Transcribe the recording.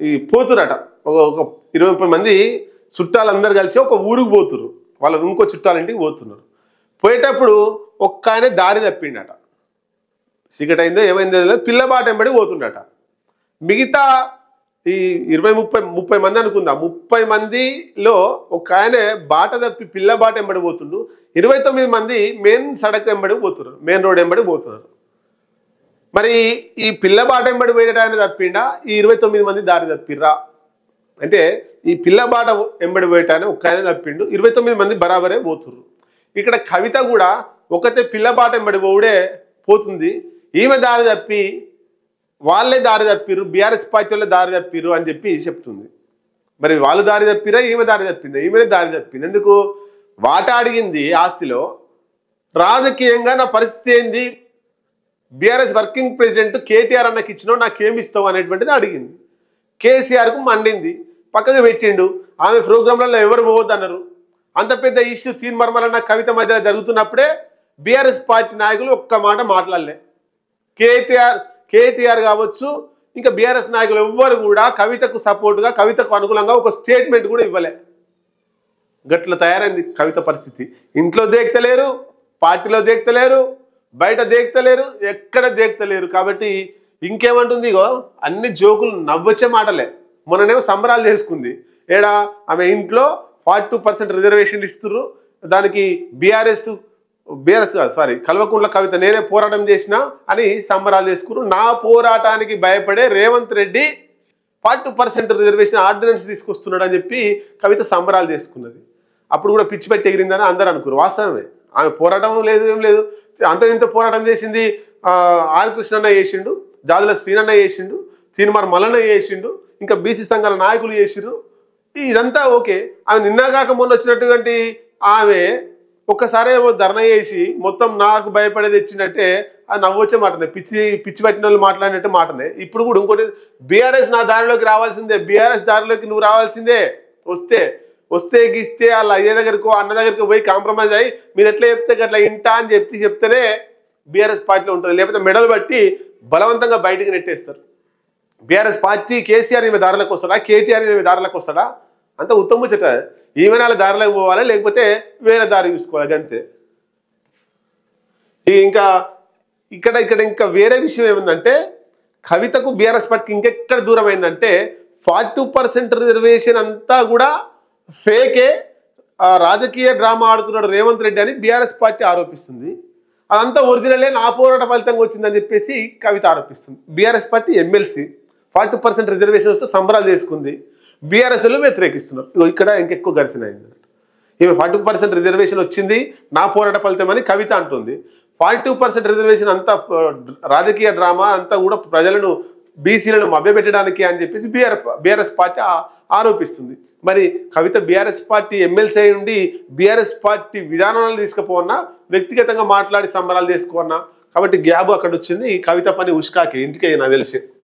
ఈ పోతురట ఒక 20-30 మంది చుట్టాలందరూ కలిసి ఒక ఊరికి పోతురు. వాళ్ళు ఇంకో చుట్టాలింటికి పోతున్నారు. పోయేటప్పుడు ఒక్క ఆయన దారి తప్పిండట. చీకటి అయిందో ఏమైందో పిల్లబాట ఎంబడి పోతుండట. మిగతా ఈ 20-30 మంది అనుకుందాం. 30 మందిలో ఒక ఆయన బాట తప్పి పిల్లబాట ఎంబడి పోతుండు. 29 మంది మెయిన్ సడక్ ఎంబడి పోతున్నారు, మెయిన్ రోడ్ ఎంబడి పోతున్నారు. మరి ఈ పిల్లబాట ఎంబడి పోయేటాయన తప్పిండా, ఈ 29 మంది దారి తప్పిర్రా అంటే ఈ పిల్లబాట ఎంబడి పోయేటాయన ఒక్క ఆయన తప్పిండు, 29 మంది బరాబరే పోతుర్రు. ఇక్కడ కవిత కూడా ఒకతే పిల్లబాట ఎంబడి పోవుడే పోతుంది. ఈమె దారి తప్పి వాళ్ళే దారి తప్పిర్రు, బీఆర్ఎస్ పార్టీ వాళ్ళే దారి తప్పిర్రు అని చెప్పి చెప్తుంది. మరి వాళ్ళు దారి తప్పిరా, ఈమె దారి తప్పిందా? ఈమెనే దారి తప్పింది. ఎందుకు? వాటా అడిగింది ఆస్తిలో. రాజకీయంగా నా పరిస్థితి ఏంది, బీఆర్ఎస్ వర్కింగ్ ప్రెసిడెంట్ కేటీఆర్ అన్నకి ఇచ్చినావు, నాకేమి ఇస్తావు అనేటువంటిది అడిగింది. కేసీఆర్కు మండింది, పక్కకు పెట్టిండు. ఆమె ప్రోగ్రాంలలో ఎవరు పోవద్దన్నారు. అంత పెద్ద ఇష్యూ తీర్మర్మలన్న కవిత మధ్య జరుగుతున్నప్పుడే బీఆర్ఎస్ పార్టీ నాయకులు ఒక్క మాట మాట్లాడలే. కేటీఆర్ కావచ్చు, ఇంకా బీఆర్ఎస్ నాయకులు ఎవ్వరు కూడా కవితకు సపోర్టుగా, కవితకు అనుకూలంగా ఒక స్టేట్మెంట్ కూడా ఇవ్వలే. గట్ల తయారైంది కవిత పరిస్థితి. ఇంట్లో దేక్తలేరు, పార్టీలో దేక్తలేరు, బయట దేక్తలేరు, ఎక్కడ దేక్తలేరు. కాబట్టి ఇంకేమంటుంది, ఇగో అన్ని జోకులు నవ్వొచ్చే మాటలే. మొన్ననేమో సంబరాలు చేసుకుంది. ఏడా ఆమె ఇంట్లో 42% రిజర్వేషన్లు ఇస్తుర్రు, దానికి బీఆర్ఎస్ కాదు సారీ కల్వకుంట్ల కవిత నేనే పోరాటం చేసినా అని సంబరాలు చేసుకున్నారు. నా పోరాటానికి భయపడే రేవంత్ రెడ్డి 40% రిజర్వేషన్ ఆర్డినెన్స్ తీసుకొస్తున్నాడు అని చెప్పి కవిత సంబరాలు చేసుకున్నది. అప్పుడు కూడా పిచ్చి పెట్టి ఎగిరిందని అందరూ అనుకున్నారు. వాస్తవమే, ఆమె పోరాటం లేదు, ఏం లేదు. అంత ఇంత పోరాటం చేసింది ఆర్ కృష్ణన్న చేసిండు, జాదుల శ్రీనన్న చేసిండు, తీర్మార్ మల్లన్న చేసిండు, ఇంకా బీసీ సంఘాల నాయకులు చేసిండ్రు. ఇదంతా ఓకే. ఆమె నిన్నగాక మొన్న వచ్చినటువంటి ఆమె ఒక్కసారి ఏమో ధర్నా చేసి మొత్తం నాకు భయపడేది ఇచ్చినట్టే అది నవ్వొచ్చే మాటనే, పిచ్చి పట్టిన వాళ్ళు మాట్లాడినట్టే మాటనే. ఇప్పుడు కూడా ఇంకోటి, బీఆర్ఎస్ నా దారిలోకి రావాల్సిందే, బీఆర్ఎస్ దారిలోకి నువ్వు రావాల్సిందే. వస్తే గీస్తే వాళ్ళ అయ్యే దగ్గరకు అన్న దగ్గరికి పోయి కాంప్రమైజ్ అయ్యి మీరు ఎట్లా చెప్తే అట్లా ఇంటా అని చెప్తేనే బీఆర్ఎస్ పార్టీలో ఉంటుంది. లేకపోతే మెడలు బట్టి బలవంతంగా బయటికి నెట్టేస్తారు. బీఆర్ఎస్ పార్టీ కేసీఆర్ ఈమె దారిలోకి వస్తాడా, కేటీఆర్ ఈమె దారిలోకి వస్తాడా? అంత ఉత్తముచ్చట. ఈమె వాళ్ళ దారిలోకి పోవాలి, లేకపోతే వేరే దారి చూసుకోవాలి, అంతే. ఇక్కడ ఇంకా వేరే విషయం ఏముందంటే, కవితకు బీఆర్ఎస్ పార్టీకి ఇంకెక్కడ దూరం అయిందంటే 42% రిజర్వేషన్ అంతా కూడా ఫేకే, రాజకీయ డ్రామా ఆడుతున్నాడు రేవంత్ రెడ్డి అని బీఆర్ఎస్ పార్టీ ఆరోపిస్తుంది. అదంతా ఒరిజినలే, నా పోరాట ఫలితంగా వచ్చిందని చెప్పేసి కవిత ఆరోపిస్తుంది. బీఆర్ఎస్ పార్టీ ఎమ్మెల్సీ 40% రిజర్వేషన్ వస్తే సంబరాలు చేసుకుంది, బీఆర్ఎస్లు వ్యతిరేకిస్తున్నారు. ఇక్కడ ఇంకెక్కువ ఘర్షణ అయింది. ఈమె 40% రిజర్వేషన్ వచ్చింది నా పోరాట ఫలితం అని కవిత అంటుంది. 42% రిజర్వేషన్ అంతా రాజకీయ డ్రామా, అంతా కూడా ప్రజలను బీసీలను మభ్యపెట్టడానికి అని చెప్పేసి బీఆర్ఎస్ పార్టీ ఆరోపిస్తుంది. మరి కవిత బీఆర్ఎస్ పార్టీ ఎమ్మెల్సీ అయి ఉండి బీఆర్ఎస్ పార్టీ విధానాలను తీసుకుపోవన్నా, వ్యక్తిగతంగా మాట్లాడి సంబరాలు చేసుకోవన్నా. కాబట్టి గ్యాబ్ అక్కడ వచ్చింది. ఈ కవిత పని ఉష్కాకి ఇంటికి నాకు తెలిసి.